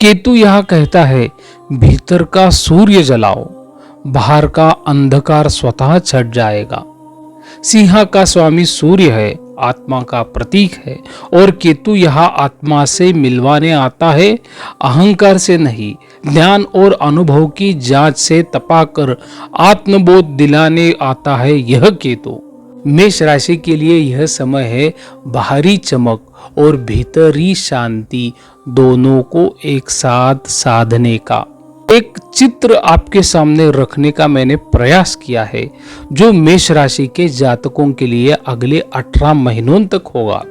केतु यह कहता है, भीतर का सूर्य जलाओ, बाहर का अंधकार स्वतः छट जाएगा। सिंह का स्वामी सूर्य है, आत्मा का प्रतीक है, और केतु यह आत्मा से मिलवाने आता है, अहंकार से नहीं। ज्ञान और अनुभव की जांच से तपाकर आत्मबोध दिलाने आता है यह केतु। मेष राशि के लिए यह समय है बाहरी चमक और भीतरी शांति दोनों को एक साथ साधने का। एक चित्र आपके सामने रखने का मैंने प्रयास किया है जो मेष राशि के जातकों के लिए अगले 18 महीनों तक होगा।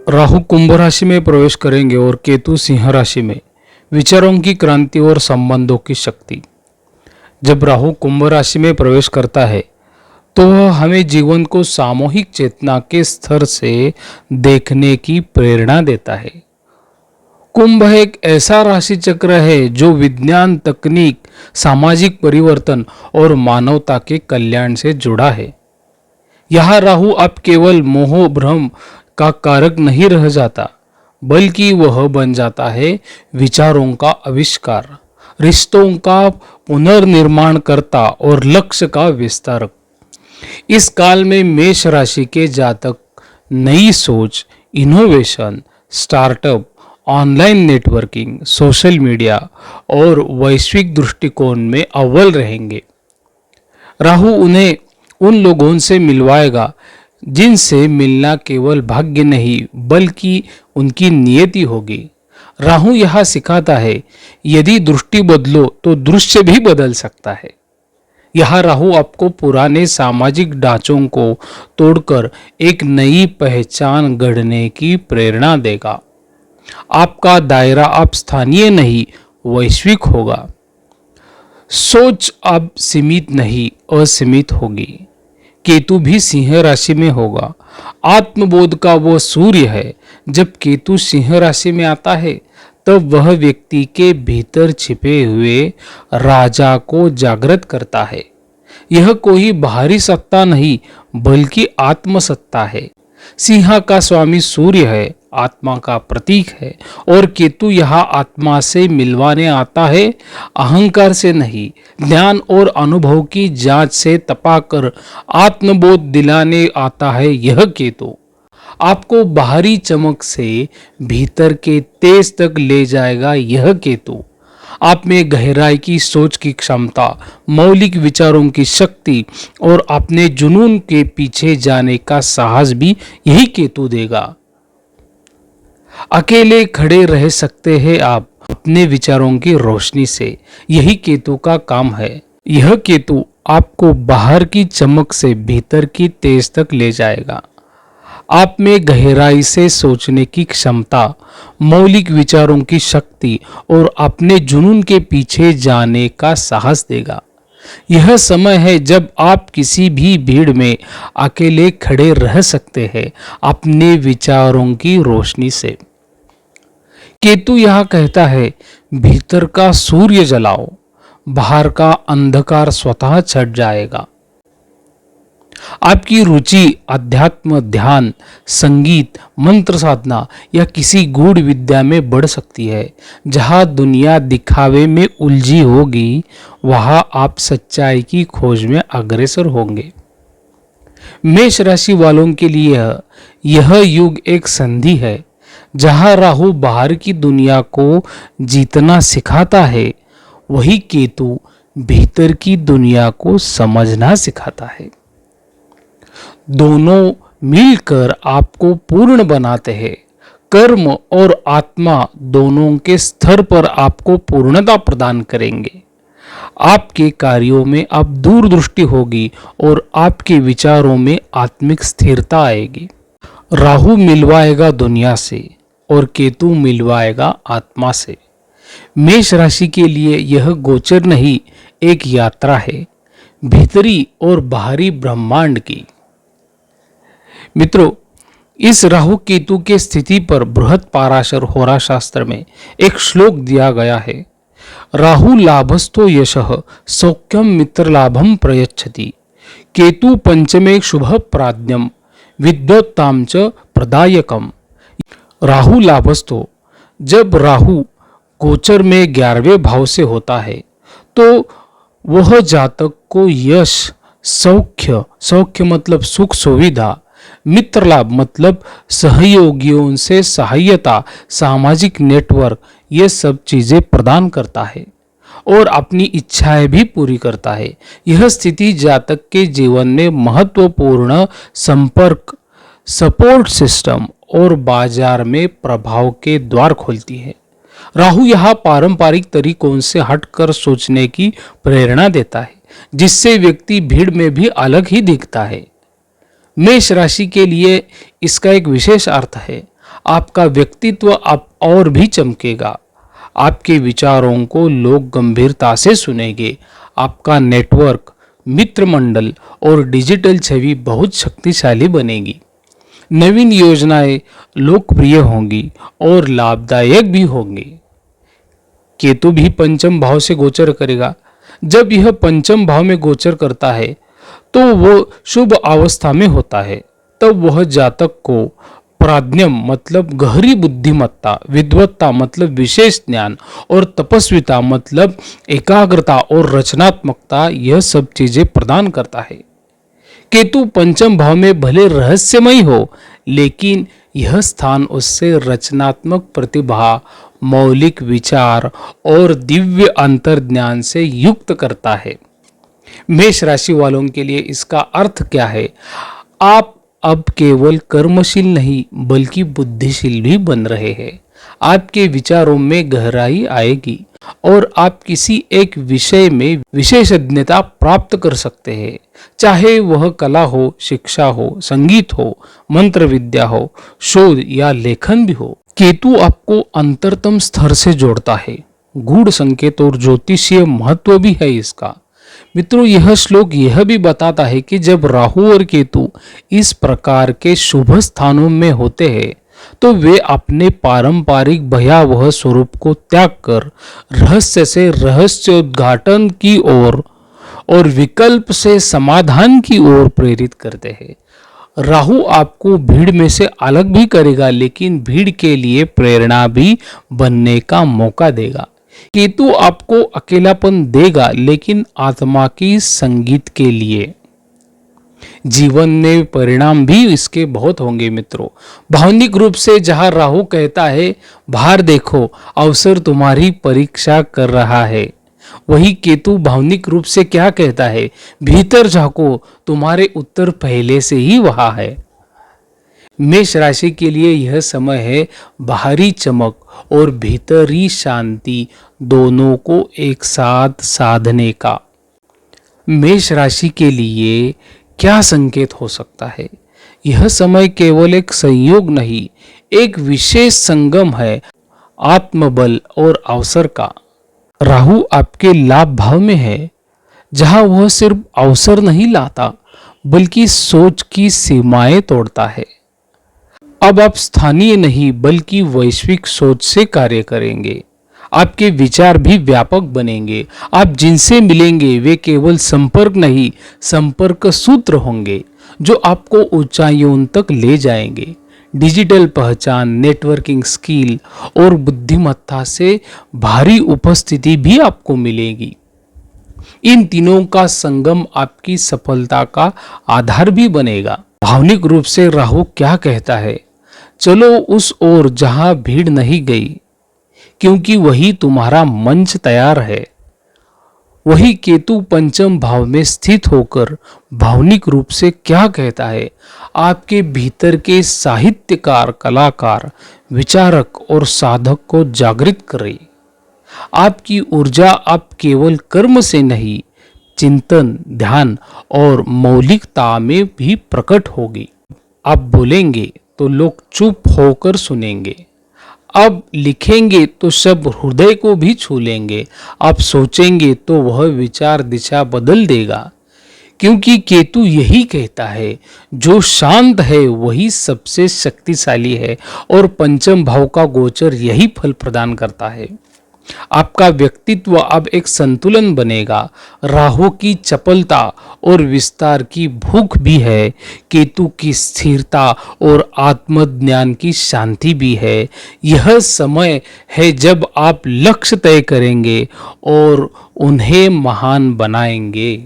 राहु कुंभ राशि में प्रवेश करेंगे और केतु सिंह राशि में। विचारों की क्रांति और संबंधों की शक्ति। जब राहु कुंभ राशि में प्रवेश करता है तो वह हमें जीवन को सामूहिक चेतना के स्तर से देखने की प्रेरणा देता है। कुंभ एक ऐसा राशि चक्र है जो विज्ञान, तकनीक, सामाजिक परिवर्तन और मानवता के कल्याण से जुड़ा है। यह राहु अब केवल मोह भ्रम का कारक नहीं रह जाता, बल्कि वह बन जाता है विचारों का आविष्कार, रिश्तों का पुनर्निर्माण करता और लक्ष्य का विस्तारक। इस काल में मेष राशि के जातक नई सोच, innovation, startup, online networking, social media और वैश्विक दृष्टिकोण में अव्वल रहेंगे। राहु उन्हें उन लोगों से मिलवाएगा जिनसे मिलना केवल भाग्य नहीं बल्कि उनकी नियति होगी। राहु यह सिखाता है, यदि दृष्टि बदलो तो दृश्य भी बदल सकता है। यह राहु आपको पुराने सामाजिक ढांचों को तोड़कर एक नई पहचान गढ़ने की प्रेरणा देगा। आपका दायरा अब स्थानीय नहीं वैश्विक होगा। सोच अब सीमित नहीं असीमित होगी। केतु भी सिंह राशि में होगा। आत्मबोध का वो सूर्य है। जब केतु सिंह राशि में आता है तब वह व्यक्ति के भीतर छिपे हुए राजा को जागृत करता है। यह कोई बाहरी सत्ता नहीं बल्कि आत्मसत्ता है। सिंह का स्वामी सूर्य है, आत्मा का प्रतीक है, और केतु यह आत्मा से मिलवाने आता है, अहंकार से नहीं। ज्ञान और अनुभव की जांच से तपाकर आत्मबोध दिलाने आता है यह केतु। आपको बाहरी चमक से भीतर के तेज तक ले जाएगा यह केतु। आप में गहराई की सोच की क्षमता, मौलिक विचारों की शक्ति और अपने जुनून के पीछे जाने का साहस भी यही केतु देगा। अकेले खड़े रह सकते हैं आप अपने विचारों की रोशनी से, यही केतु का काम है। यह केतु आपको बाहर की चमक से भीतर की तेज तक ले जाएगा। आप में गहराई से सोचने की क्षमता, मौलिक विचारों की शक्ति और अपने जुनून के पीछे जाने का साहस देगा। यह समय है जब आप किसी भी भीड़ में अकेले खड़े रह सकते हैं अपने विचारों की रोशनी से। केतु यह कहता है, भीतर का सूर्य जलाओ, बाहर का अंधकार स्वतः छट जाएगा। आपकी रुचि अध्यात्म, ध्यान, संगीत, मंत्र साधना या किसी गूढ़ विद्या में बढ़ सकती है। जहां दुनिया दिखावे में उलझी होगी वहां आप सच्चाई की खोज में अग्रसर होंगे। मेष राशि वालों के लिए यह युग एक संधि है जहां राहु बाहर की दुनिया को जीतना सिखाता है, वही केतु भीतर की दुनिया को समझना सिखाता है। दोनों मिलकर आपको पूर्ण बनाते हैं। कर्म और आत्मा दोनों के स्तर पर आपको पूर्णता प्रदान करेंगे। आपके कार्यों में अब दूरदृष्टि होगी और आपके विचारों में आत्मिक स्थिरता आएगी। राहु मिलवाएगा दुनिया से और केतु मिलवाएगा आत्मा से। मेष राशि के लिए यह गोचर नहीं, एक यात्रा है, भीतरी और बाहरी ब्रह्मांड की। मित्रों, इस राहु केतु के स्थिति पर बृहद पाराशर होरा शास्त्र में एक श्लोक दिया गया है। राहु लाभस्थो यशः सौख्यम मित्र लाभम प्रयच्छति, केतु पंचमे शुभ प्राज्ञम विद्वत्ताम च प्रदायकम। राहु लाभस्थो, जब राहु गोचर में 11वें भाव से होता है तो वह जातक को यश, सौख्य, सौख्य मतलब सुख सुविधा, मित्र लाभ मतलब सहयोगियों से सहायता, सामाजिक नेटवर्क, ये सब चीजें प्रदान करता है और अपनी इच्छाएं भी पूरी करता है। यह स्थिति जातक के जीवन में महत्वपूर्ण संपर्क, सपोर्ट सिस्टम और बाजार में प्रभाव के द्वार खोलती है। राहु यहाँ पारंपरिक तरीकों से हटकर सोचने की प्रेरणा देता है, जिससे व्यक्ति भीड़ में भी अलग ही दिखता है। मेष राशि के लिए इसका एक विशेष अर्थ है। आपका व्यक्तित्व अब और भी चमकेगा। आपके विचारों को लोग गंभीरता से सुनेंगे। आपका नेटवर्क, मित्र मंडल और डिजिटल छवि बहुत शक्तिशाली बनेगी। नवीन योजनाएं लोकप्रिय होंगी और लाभदायक भी होंगी। केतु भी पंचम भाव से गोचर करेगा। जब यह पंचम भाव में गोचर करता है तो वो शुभ अवस्था में होता है। तब वह जातक को प्राज्ञम मतलब गहरी बुद्धिमत्ता, विद्वत्ता मतलब विशेष ज्ञान और तपस्विता मतलब एकाग्रता और रचनात्मकता, यह सब चीजें प्रदान करता है। केतु पंचम भाव में भले रहस्यमय हो, लेकिन यह स्थान उससे रचनात्मक प्रतिभा, मौलिक विचार और दिव्य अंतर्ज्ञान से युक्त करता है। मेष राशि वालों के लिए इसका अर्थ क्या है? आप अब केवल कर्मशील नहीं बल्कि बुद्धिशील भी बन रहे हैं। आपके विचारों में गहराई आएगी और आप किसी एक विषय में विशेषज्ञता प्राप्त कर सकते हैं, चाहे वह कला हो, शिक्षा हो, संगीत हो, मंत्र विद्या हो, शोध या लेखन भी हो। केतु आपको अंतरतम स्तर से जोड़ता है। गूढ़ संकेत और ज्योतिषीय महत्व भी है इसका। मित्रों, यह श्लोक यह भी बताता है कि जब राहु और केतु इस प्रकार के शुभ स्थानों में होते हैं तो वे अपने पारंपरिक भयावह स्वरूप को त्याग कर रहस्य से रहस्योद्घाटन की ओर और विकल्प से समाधान की ओर प्रेरित करते हैं। राहु आपको भीड़ में से अलग भी करेगा, लेकिन भीड़ के लिए प्रेरणा भी बनने का मौका देगा। केतु आपको अकेलापन देगा, लेकिन आत्मा की संगीत के लिए। जीवन में परिणाम भी इसके बहुत होंगे मित्रों। भावनिक रूप से जहां राहु कहता है बाहर देखो, अवसर तुम्हारी परीक्षा कर रहा है, वही केतु भावनिक रूप से क्या कहता है? भीतर झांको, तुम्हारे उत्तर पहले से ही वहां है। मेष राशि के लिए यह समय है बाहरी चमक और भीतरी शांति दोनों को एक साथ साधने का। मेष राशि के लिए क्या संकेत हो सकता है? यह समय केवल एक संयोग नहीं, एक विशेष संगम है आत्मबल और अवसर का। राहु आपके लाभ भाव में है, जहां वह सिर्फ अवसर नहीं लाता बल्कि सोच की सीमाएं तोड़ता है। अब आप स्थानीय नहीं बल्कि वैश्विक सोच से कार्य करेंगे। आपके विचार भी व्यापक बनेंगे। आप जिनसे मिलेंगे वे केवल संपर्क नहीं, संपर्क सूत्र होंगे जो आपको ऊंचाइयों तक ले जाएंगे। डिजिटल पहचान, नेटवर्किंग स्किल और बुद्धिमत्ता से भारी उपस्थिति भी आपको मिलेगी। इन तीनों का संगम आपकी सफलता का आधार भी बनेगा। भावनिक रूप से राहु क्या कहता है? चलो उस ओर जहां भीड़ नहीं गई, क्योंकि वही तुम्हारा मंच तैयार है। वही केतु पंचम भाव में स्थित होकर भावनिक रूप से क्या कहता है? आपके भीतर के साहित्यकार, कलाकार, विचारक और साधक को जागृत करे। आपकी ऊर्जा अब केवल कर्म से नहीं, चिंतन, ध्यान और मौलिकता में भी प्रकट होगी। आप बोलेंगे तो लोग चुप होकर सुनेंगे। अब लिखेंगे तो सब हृदय को भी छू लेंगे। आप सोचेंगे तो वह विचार दिशा बदल देगा, क्योंकि केतु यही कहता है जो शांत है वही सबसे शक्तिशाली है और पंचम भाव का गोचर यही फल प्रदान करता है। आपका व्यक्तित्व अब एक संतुलन बनेगा। राहु की चपलता और विस्तार की भूख भी है, केतु की स्थिरता और आत्मज्ञान की शांति भी है। यह समय है जब आप लक्ष्य तय करेंगे और उन्हें महान बनाएंगे।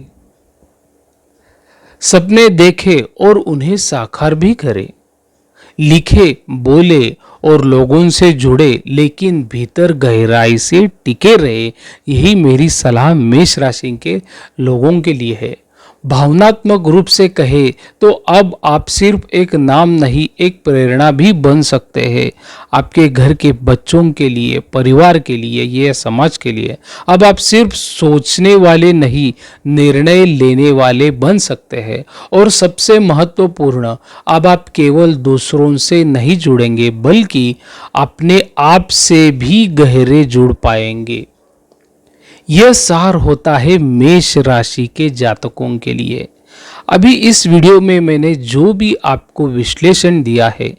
सपने देखें और उन्हें साकार भी करें। लिखे, बोले और लोगों से जुड़े, लेकिन भीतर गहराई से टिके रहे। यही मेरी सलाह मेष राशि के लोगों के लिए है। भावनात्मक रूप से कहे तो अब आप सिर्फ एक नाम नहीं, एक प्रेरणा भी बन सकते हैं। आपके घर के बच्चों के लिए, परिवार के लिए, ये समाज के लिए अब आप सिर्फ सोचने वाले नहीं, निर्णय लेने वाले बन सकते हैं। और सबसे महत्वपूर्ण, अब आप केवल दूसरों से नहीं जुड़ेंगे, बल्कि अपने आप से भी गहरे जुड़ पाएंगे। यह सार होता है मेष राशि के जातकों के लिए। अभी इस वीडियो में मैंने जो भी आपको विश्लेषण दिया है,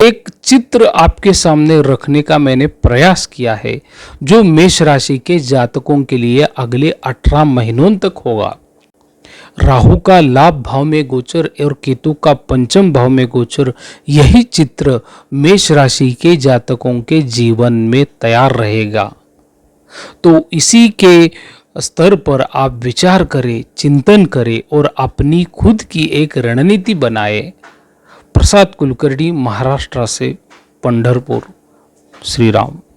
एक चित्र आपके सामने रखने का मैंने प्रयास किया है, जो मेष राशि के जातकों के लिए अगले 18 महीनों तक होगा। राहु का लाभ भाव में गोचर और केतु का पंचम भाव में गोचर, यही चित्र मेष राशि के जातकों के जीवन में तैयार रहेगा। तो इसी के स्तर पर आप विचार करें, चिंतन करें और अपनी खुद की एक रणनीति बनाए। प्रसाद कुलकर्णी, महाराष्ट्र से, पंढरपुर। श्री राम।